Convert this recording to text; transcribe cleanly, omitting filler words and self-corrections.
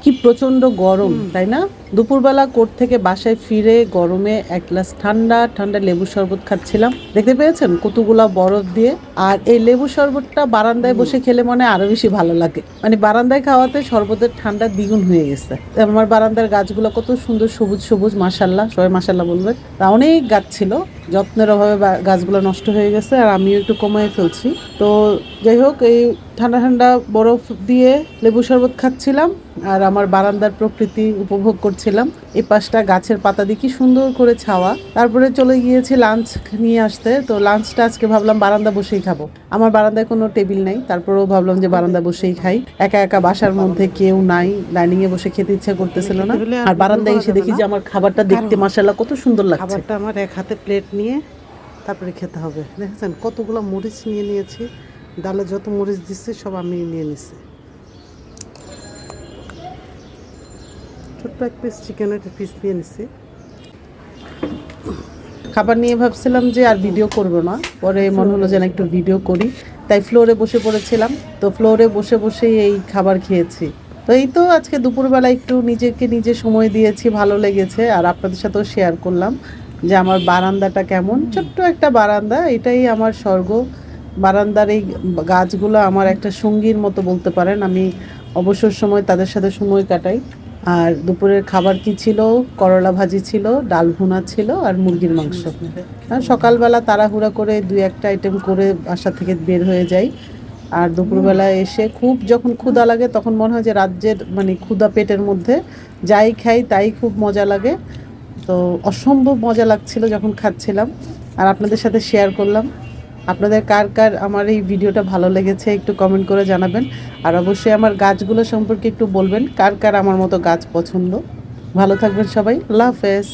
কি প্রচন্ড গরম, তাই না? দুপুরবেলা কোর্ট থেকে বাসায় ফিরে গরমে এক গ্লাস ঠান্ডা ঠান্ডা লেবু শরবত খাচ্ছিলাম। দেখতে পেয়েছেন কতগুলা বরফ দিয়ে। আর এই লেবু শরবতটা বারান্দায় বসে খেলে মনে আরো বেশি ভালো লাগে। মানে বারান্দায় খাওয়াতে শরবতের ঠান্ডা দ্বিগুণ হয়ে গেছে। আমার বারান্দার গাছগুলো কত সুন্দর সবুজ সবুজ, মাশাল্লাহ, সবাই মাশাল্লাহ বলবেন। অনেক গাছ ছিল, যত্নের অভাবে গাছগুলো নষ্ট হয়ে গেছে, আর আমিও একটু কমিয়ে ফেলছি। তো যাই হোক, এই ঠান্ডা ঠান্ডা বরফ দিয়ে লেবু শরবত খাচ্ছিলাম আর আমার বারান্দার প্রকৃতি উপভোগ করছিলাম। এই পাশটা গাছের পাতা দিয়ে কি সুন্দর করে ছাওয়া। তারপরে চলে গিয়েছি লাঞ্চ নিয়ে আসতে। তো লাঞ্চটা আজকে ভাবলাম বারান্দা বসেই খাবো। আমার বারান্দায় কোনো টেবিল নেই, তারপরেও ভাবলাম যে বারান্দা বসেই খাই। একা একা বাসার মধ্যে কেউ নাই, ডাইনিং এ বসে খেতে ইচ্ছা করতেছিল না। আর বারান্দায় এসে দেখি যে আমার খাবারটা দেখতে মাশাআল্লাহ কত সুন্দর লাগছে। খাবারটা আমার এক হাতে প্লেট নিয়ে তারপরে খেতে হবে। দেখেছেন কতগুলো মরিচ নিয়ে নিয়েছি, ডালে যত মরিচ দিচ্ছে সব আমি নিয়ে নিচ্ছি। ছোট্ট এক পিস চিকেনের পিস নিয়ে নিচ্ছি। খাবার নিয়ে ভাবছিলাম যে আর ভিডিও করব না, পরে মনে হলো যেন একটু ভিডিও করি, তাই ফ্লোরে বসে পড়েছিলাম। তো ফ্লোরে বসে বসেই এই খাবার খেয়েছি। তো এই তো আজকে দুপুরবেলা একটু নিজেকে নিজে সময় দিয়েছি, ভালো লেগেছে। আর আপনাদের সাথেও শেয়ার করলাম যে আমার বারান্দাটা কেমন। ছোট্ট একটা বারান্দা, এটাই আমার স্বর্গ। বারান্দার এই গাছগুলো আমার একটা সঙ্গীর মতো বলতে পারেন। আমি অবসর সময় তাদের সাথে সময় কাটাই। আর দুপুরের খাবার কি ছিল? করলা ভাজি ছিল, ডাল ভুনা ছিল আর মুরগির মাংস। আর সকালবেলা তাড়াহুড়া করে দুই একটা আইটেম করে বাসা থেকে বের হয়ে যাই। আর দুপুরবেলায় এসে খুব যখন ক্ষুধা লাগে তখন মনে হয় যে রাজ্যের মানে ক্ষুধা পেটের মধ্যে যাই খাই তাই খুব মজা লাগে। তো অসম্ভব মজা লাগছিল যখন খাচ্ছিলাম, আর আপনাদের সাথে শেয়ার করলাম। আপনাদের কার কার আমার এই ভিডিওটা ভালো লেগেছে একটু কমেন্ট করে জানাবেন। আর অবশ্যই আমার গাছগুলো সম্পর্কে একটু বলবেন, কার কার আমার মতো গাছ পছন্দ। ভালো থাকবেন সবাই, আল্লাহ হাফেজ।